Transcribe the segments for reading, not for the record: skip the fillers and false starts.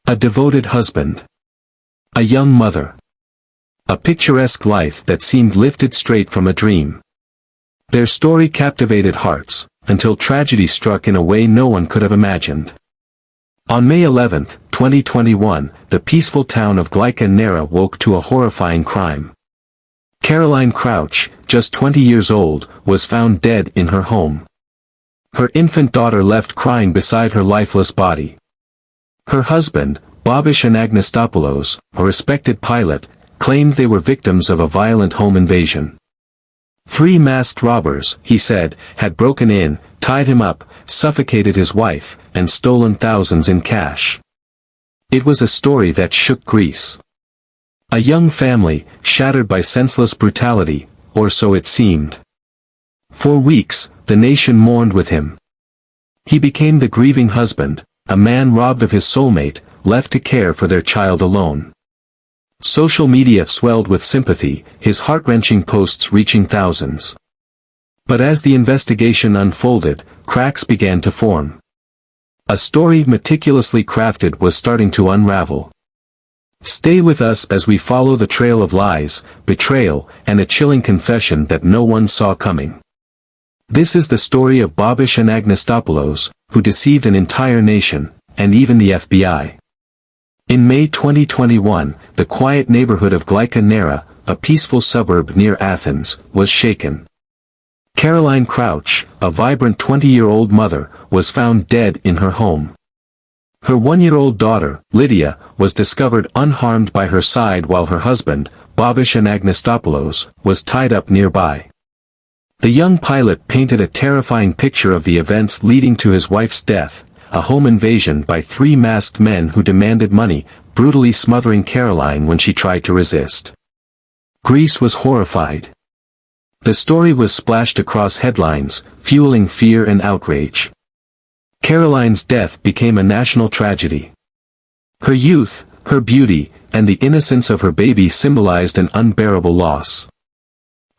A devoted husband. A young mother. A picturesque life that seemed lifted straight from a dream. Their story captivated hearts, until tragedy struck in a way no one could have imagined. On May 11, 2021, the peaceful town of Glica Nera woke to a horrifying crime. Caroline Crouch, just 20 years old, was found dead in her home. Her infant daughter left crying beside her lifeless body. Her husband, Bobish Anagnostopoulos, a respected pilot, claimed they were victims of a violent home invasion. 3 masked robbers, he said, had broken in, tied him up, suffocated his wife, and stolen thousands in cash. It was a story that shook Greece. A young family, shattered by senseless brutality, or so it seemed. For weeks, the nation mourned with him. He became the grieving husband, a man robbed of his soulmate, left to care for their child alone. Social media swelled with sympathy, his heart-wrenching posts reaching thousands. But as the investigation unfolded, cracks began to form. A story meticulously crafted was starting to unravel. Stay with us as we follow the trail of lies, betrayal, and a chilling confession that no one saw coming. This is the story of Bobish Anagnostopoulos, who deceived an entire nation, and even the FBI. In May 2021, the quiet neighborhood of Glica Nera, a peaceful suburb near Athens, was shaken. Caroline Crouch, a vibrant 20-year-old mother, was found dead in her home. Her 1-year-old daughter, Lydia, was discovered unharmed by her side while her husband, Bobish Anagnostopoulos, was tied up nearby. The young pilot painted a terrifying picture of the events leading to his wife's death, a home invasion by 3 masked men who demanded money, brutally smothering Caroline when she tried to resist. Greece was horrified. The story was splashed across headlines, fueling fear and outrage. Caroline's death became a national tragedy. Her youth, her beauty, and the innocence of her baby symbolized an unbearable loss.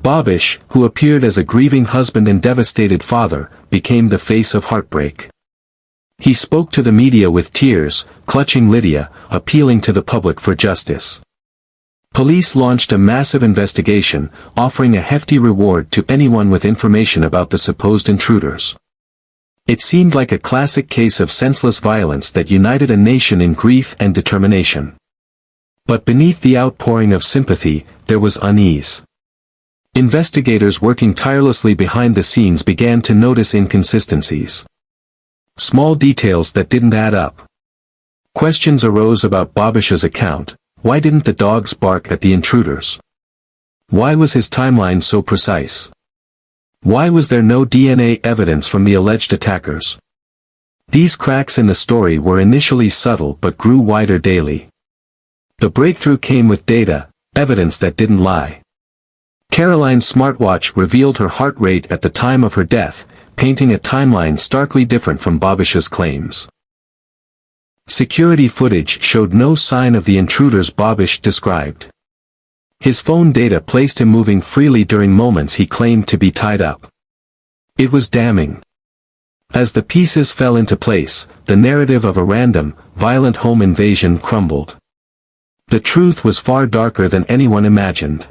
Bobish, who appeared as a grieving husband and devastated father, became the face of heartbreak. He spoke to the media with tears, clutching Lydia, appealing to the public for justice. Police launched a massive investigation, offering a hefty reward to anyone with information about the supposed intruders. It seemed like a classic case of senseless violence that united a nation in grief and determination. But beneath the outpouring of sympathy, there was unease. Investigators working tirelessly behind the scenes began to notice inconsistencies. Small details that didn't add up. Questions arose about Bobish's account. Why didn't the dogs bark at the intruders? Why was his timeline so precise? Why was there no DNA evidence from the alleged attackers? These cracks in the story were initially subtle but grew wider daily. The breakthrough came with data, evidence that didn't lie. Caroline's smartwatch revealed her heart rate at the time of her death, painting a timeline starkly different from Bobish's claims. Security footage showed no sign of the intruders Bobish described. His phone data placed him moving freely during moments he claimed to be tied up. It was damning. As the pieces fell into place, the narrative of a random, violent home invasion crumbled. The truth was far darker than anyone imagined.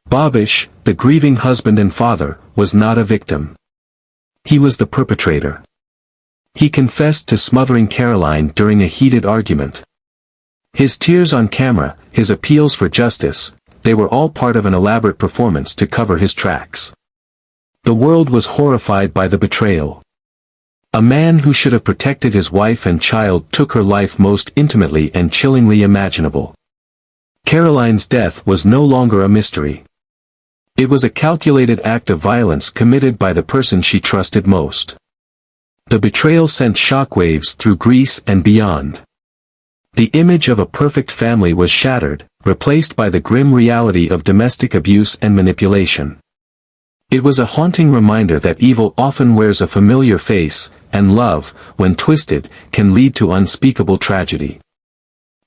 Bobish, the grieving husband and father, was not a victim. He was the perpetrator. He confessed to smothering Caroline during a heated argument. His tears on camera, his appeals for justice, they were all part of an elaborate performance to cover his tracks. The world was horrified by the betrayal. A man who should have protected his wife and child took her life most intimately and chillingly imaginable. Caroline's death was no longer a mystery. It was a calculated act of violence committed by the person she trusted most. The betrayal sent shockwaves through Greece and beyond. The image of a perfect family was shattered, replaced by the grim reality of domestic abuse and manipulation. It was a haunting reminder that evil often wears a familiar face, and love, when twisted, can lead to unspeakable tragedy.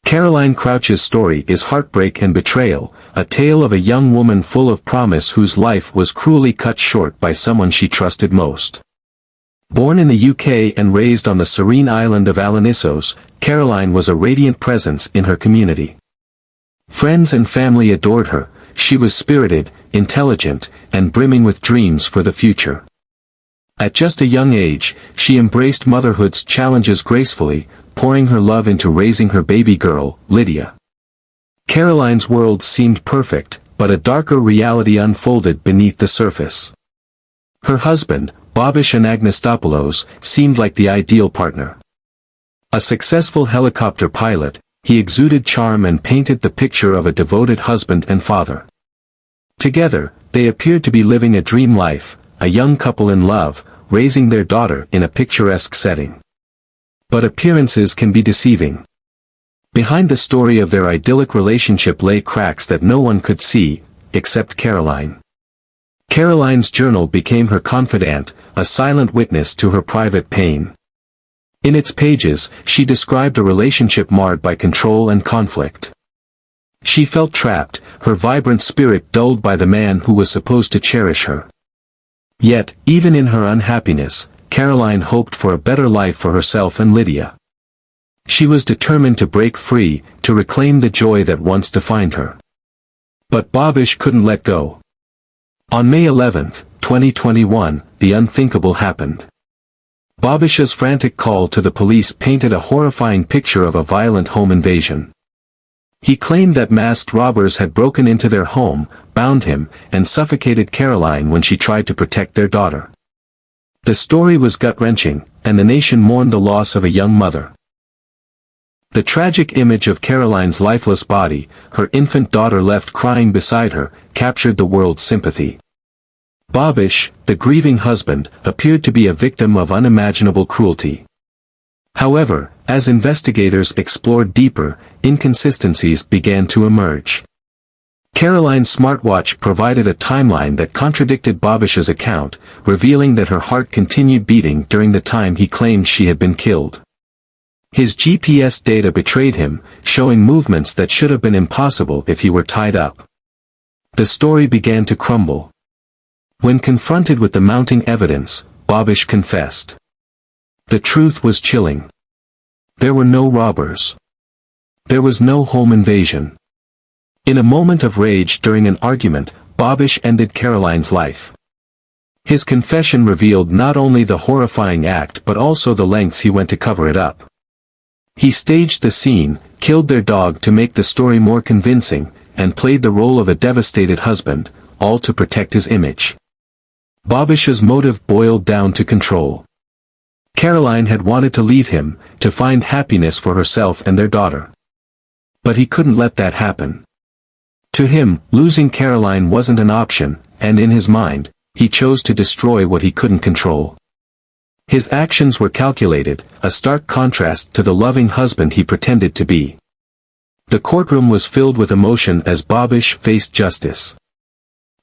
Caroline Crouch's story is heartbreak and betrayal, a tale of a young woman full of promise whose life was cruelly cut short by someone she trusted most. Born in the UK and raised on the serene island of Alonissos, Caroline was a radiant presence in her community. Friends and family adored her. She was spirited, intelligent, and brimming with dreams for the future. At just a young age, she embraced motherhood's challenges gracefully, pouring her love into raising her baby girl, Lydia. Caroline's world seemed perfect, but a darker reality unfolded beneath the surface. Her husband, Bobish Anagnostopoulos, seemed like the ideal partner. A successful helicopter pilot, he exuded charm and painted the picture of a devoted husband and father. Together, they appeared to be living a dream life, a young couple in love, raising their daughter in a picturesque setting. But appearances can be deceiving. Behind the story of their idyllic relationship lay cracks that no one could see, except Caroline. Caroline's journal became her confidant, a silent witness to her private pain. In its pages, she described a relationship marred by control and conflict. She felt trapped, her vibrant spirit dulled by the man who was supposed to cherish her. Yet, even in her unhappiness, Caroline hoped for a better life for herself and Lydia. She was determined to break free, to reclaim the joy that once defined her. But Bobish couldn't let go. On May 11, 2021, the unthinkable happened. Bobish's frantic call to the police painted a horrifying picture of a violent home invasion. He claimed that masked robbers had broken into their home, bound him, and suffocated Caroline when she tried to protect their daughter. The story was gut-wrenching, and the nation mourned the loss of a young mother. The tragic image of Caroline's lifeless body, her infant daughter left crying beside her, captured the world's sympathy. Bobish, the grieving husband, appeared to be a victim of unimaginable cruelty. However, as investigators explored deeper, inconsistencies began to emerge. Caroline's smartwatch provided a timeline that contradicted Bobish's account, revealing that her heart continued beating during the time he claimed she had been killed. His GPS data betrayed him, showing movements that should have been impossible if he were tied up. The story began to crumble. When confronted with the mounting evidence, Bobish confessed. The truth was chilling. There were no robbers. There was no home invasion. In a moment of rage during an argument, Bobish ended Caroline's life. His confession revealed not only the horrifying act but also the lengths he went to cover it up. He staged the scene, killed their dog to make the story more convincing, and played the role of a devastated husband, all to protect his image. Bobish's motive boiled down to control. Caroline had wanted to leave him, to find happiness for herself and their daughter. But he couldn't let that happen. To him, losing Caroline wasn't an option, and in his mind, he chose to destroy what he couldn't control. His actions were calculated, a stark contrast to the loving husband he pretended to be. The courtroom was filled with emotion as Bobish faced justice.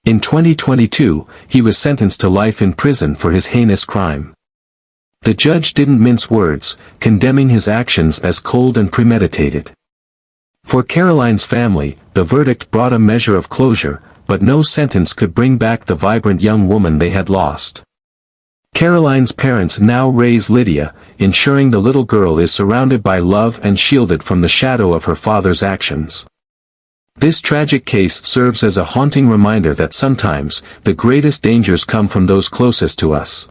In 2022, he was sentenced to life in prison for his heinous crime. The judge didn't mince words, condemning his actions as cold and premeditated. For Caroline's family, the verdict brought a measure of closure, but no sentence could bring back the vibrant young woman they had lost. Caroline's parents now raise Lydia, ensuring the little girl is surrounded by love and shielded from the shadow of her father's actions. This tragic case serves as a haunting reminder that sometimes, the greatest dangers come from those closest to us.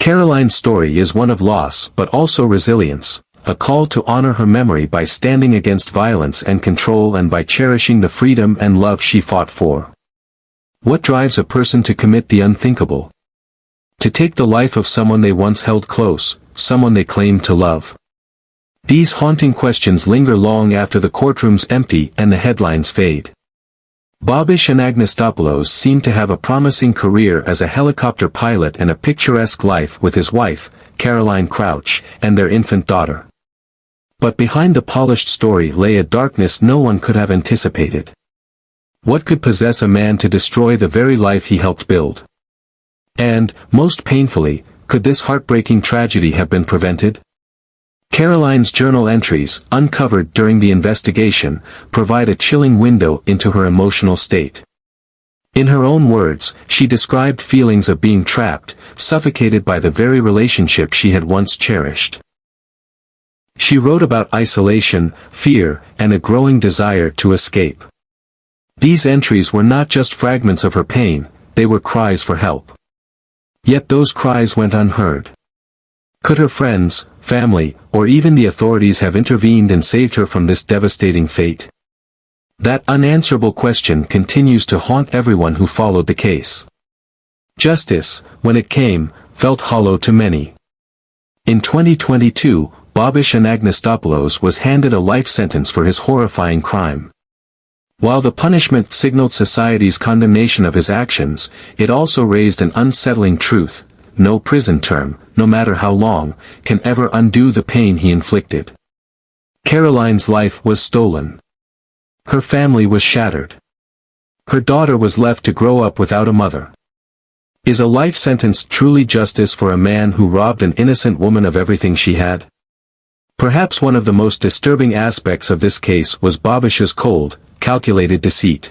Caroline's story is one of loss but also resilience, a call to honor her memory by standing against violence and control and by cherishing the freedom and love she fought for. What drives a person to commit the unthinkable? To take the life of someone they once held close, someone they claimed to love. These haunting questions linger long after the courtrooms empty and the headlines fade. Bobish Anagnostopoulos seemed to have a promising career as a helicopter pilot and a picturesque life with his wife, Caroline Crouch, and their infant daughter. But behind the polished story lay a darkness no one could have anticipated. What could possess a man to destroy the very life he helped build? And, most painfully, could this heartbreaking tragedy have been prevented? Caroline's journal entries, uncovered during the investigation, provide a chilling window into her emotional state. In her own words, she described feelings of being trapped, suffocated by the very relationship she had once cherished. She wrote about isolation, fear, and a growing desire to escape. These entries were not just fragments of her pain, they were cries for help. Yet those cries went unheard. Could her friends, family, or even the authorities have intervened and saved her from this devastating fate? That unanswerable question continues to haunt everyone who followed the case. Justice, when it came, felt hollow to many. In 2022, Bobish Anagnostopoulos was handed a life sentence for his horrifying crime. While the punishment signaled society's condemnation of his actions, it also raised an unsettling truth: no prison term, no matter how long, can ever undo the pain he inflicted. Caroline's life was stolen. Her family was shattered. Her daughter was left to grow up without a mother. Is a life sentence truly justice for a man who robbed an innocent woman of everything she had? Perhaps one of the most disturbing aspects of this case was Bobish's cold, calculated deceit.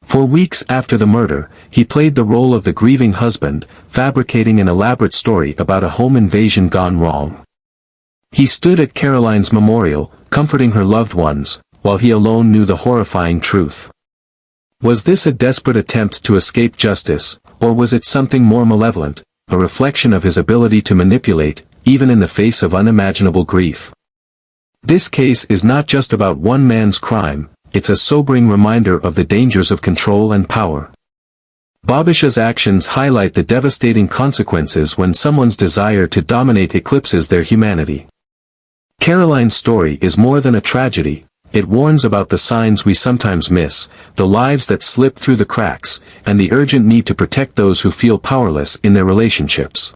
For weeks after the murder, he played the role of the grieving husband, fabricating an elaborate story about a home invasion gone wrong. He stood at Caroline's memorial, comforting her loved ones, while he alone knew the horrifying truth. Was this a desperate attempt to escape justice, or was it something more malevolent, a reflection of his ability to manipulate, even in the face of unimaginable grief? This case is not just about one man's crime, it's a sobering reminder of the dangers of control and power. Bobish's actions highlight the devastating consequences when someone's desire to dominate eclipses their humanity. Caroline's story is more than a tragedy. It warns about the signs we sometimes miss, the lives that slip through the cracks, and the urgent need to protect those who feel powerless in their relationships.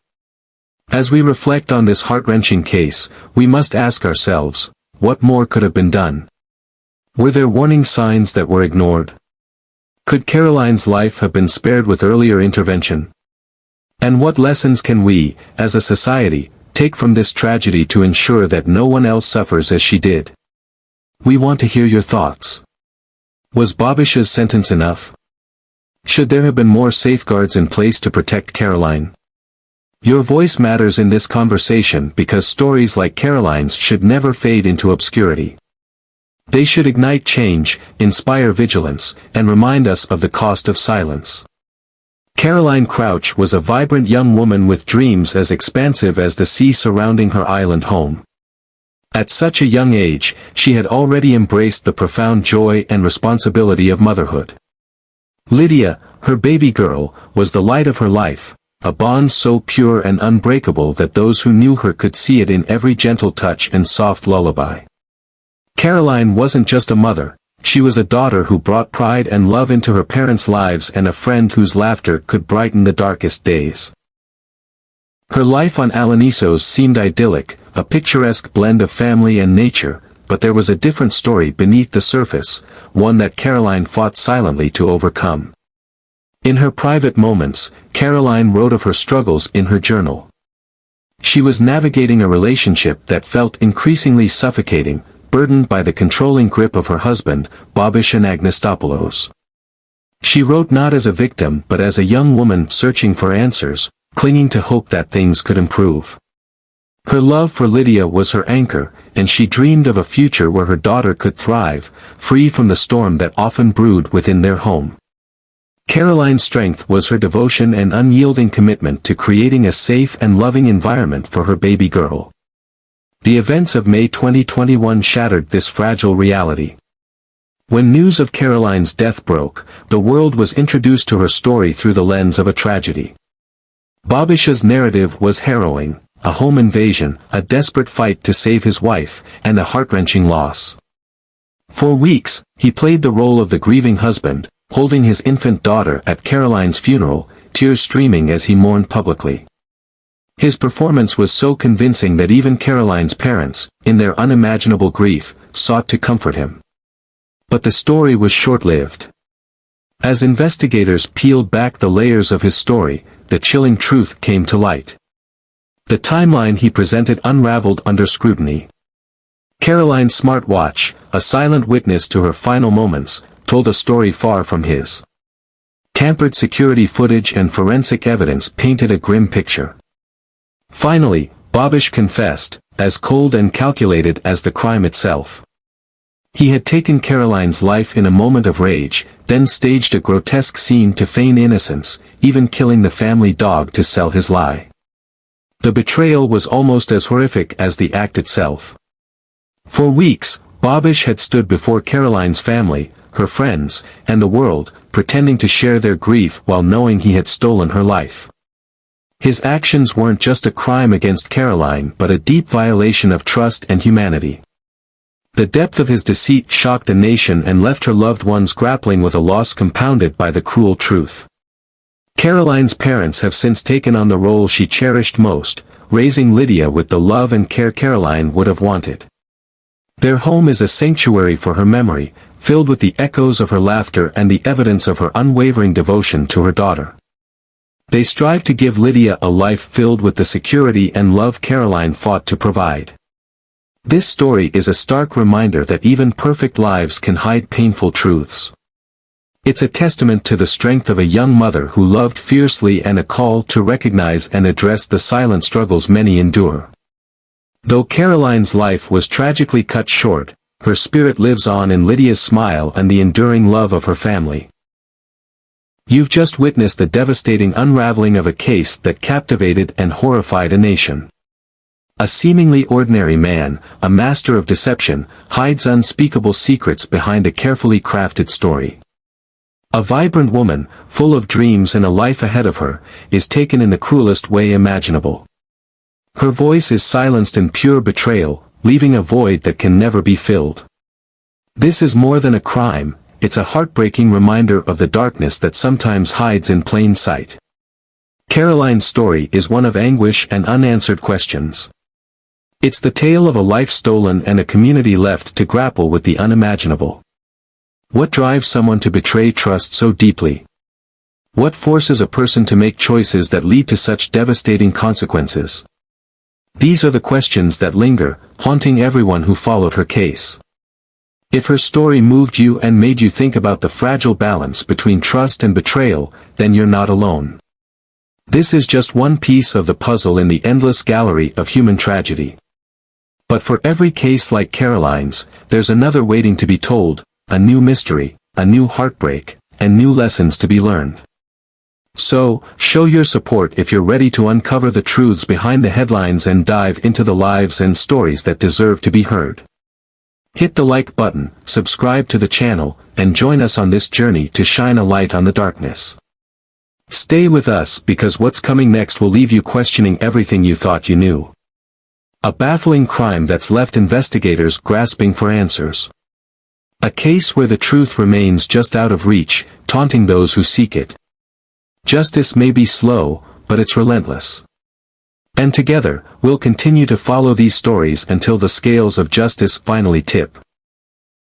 As we reflect on this heart-wrenching case, we must ask ourselves, what more could have been done? Were there warning signs that were ignored? Could Caroline's life have been spared with earlier intervention? And what lessons can we, as a society, take from this tragedy to ensure that no one else suffers as she did? We want to hear your thoughts. Was Bobish's sentence enough? Should there have been more safeguards in place to protect Caroline? Your voice matters in this conversation because stories like Caroline's should never fade into obscurity. They should ignite change, inspire vigilance, and remind us of the cost of silence. Caroline Crouch was a vibrant young woman with dreams as expansive as the sea surrounding her island home. At such a young age, she had already embraced the profound joy and responsibility of motherhood. Lydia, her baby girl, was the light of her life, a bond so pure and unbreakable that those who knew her could see it in every gentle touch and soft lullaby. Caroline wasn't just a mother, she was a daughter who brought pride and love into her parents' lives and a friend whose laughter could brighten the darkest days. Her life on Alanisos seemed idyllic, a picturesque blend of family and nature, but there was a different story beneath the surface, one that Caroline fought silently to overcome. In her private moments, Caroline wrote of her struggles in her journal. She was navigating a relationship that felt increasingly suffocating, burdened by the controlling grip of her husband, Bobish Anagnostopoulos. She wrote not as a victim but as a young woman searching for answers, clinging to hope that things could improve. Her love for Lydia was her anchor, and she dreamed of a future where her daughter could thrive, free from the storm that often brewed within their home. Caroline's strength was her devotion and unyielding commitment to creating a safe and loving environment for her baby girl. The events of May 2021 shattered this fragile reality. When news of Caroline's death broke, the world was introduced to her story through the lens of a tragedy. Bobish's narrative was harrowing, a home invasion, a desperate fight to save his wife, and a heart-wrenching loss. For weeks, he played the role of the grieving husband, holding his infant daughter at Caroline's funeral, tears streaming as he mourned publicly. His performance was so convincing that even Caroline's parents, in their unimaginable grief, sought to comfort him. But the story was short-lived. As investigators peeled back the layers of his story, the chilling truth came to light. The timeline he presented unraveled under scrutiny. Caroline's smartwatch, a silent witness to her final moments, told a story far from his. Tampered security footage and forensic evidence painted a grim picture. Finally, Bobish confessed, as cold and calculated as the crime itself. He had taken Caroline's life in a moment of rage, then staged a grotesque scene to feign innocence, even killing the family dog to sell his lie. The betrayal was almost as horrific as the act itself. For weeks, Bobish had stood before Caroline's family, her friends, and the world, pretending to share their grief while knowing he had stolen her life. His actions weren't just a crime against Caroline but a deep violation of trust and humanity. The depth of his deceit shocked the nation and left her loved ones grappling with a loss compounded by the cruel truth. Caroline's parents have since taken on the role she cherished most, raising Lydia with the love and care Caroline would have wanted. Their home is a sanctuary for her memory, filled with the echoes of her laughter and the evidence of her unwavering devotion to her daughter. They strive to give Lydia a life filled with the security and love Caroline fought to provide. This story is a stark reminder that even perfect lives can hide painful truths. It's a testament to the strength of a young mother who loved fiercely and a call to recognize and address the silent struggles many endure. Though Caroline's life was tragically cut short, her spirit lives on in Lydia's smile and the enduring love of her family. You've just witnessed the devastating unraveling of a case that captivated and horrified a nation. A seemingly ordinary man, a master of deception, hides unspeakable secrets behind a carefully crafted story. A vibrant woman, full of dreams and a life ahead of her, is taken in the cruelest way imaginable. Her voice is silenced in pure betrayal, leaving a void that can never be filled. This is more than a crime, it's a heartbreaking reminder of the darkness that sometimes hides in plain sight. Caroline's story is one of anguish and unanswered questions. It's the tale of a life stolen and a community left to grapple with the unimaginable. What drives someone to betray trust so deeply? What forces a person to make choices that lead to such devastating consequences? These are the questions that linger, haunting everyone who followed her case. If her story moved you and made you think about the fragile balance between trust and betrayal, then you're not alone. This is just one piece of the puzzle in the endless gallery of human tragedy. But for every case like Caroline's, there's another waiting to be told, a new mystery, a new heartbreak, and new lessons to be learned. So, show your support if you're ready to uncover the truths behind the headlines and dive into the lives and stories that deserve to be heard. Hit the like button, subscribe to the channel, and join us on this journey to shine a light on the darkness. Stay with us because what's coming next will leave you questioning everything you thought you knew. A baffling crime that's left investigators grasping for answers. A case where the truth remains just out of reach, taunting those who seek it. Justice may be slow, but it's relentless. And together, we'll continue to follow these stories until the scales of justice finally tip.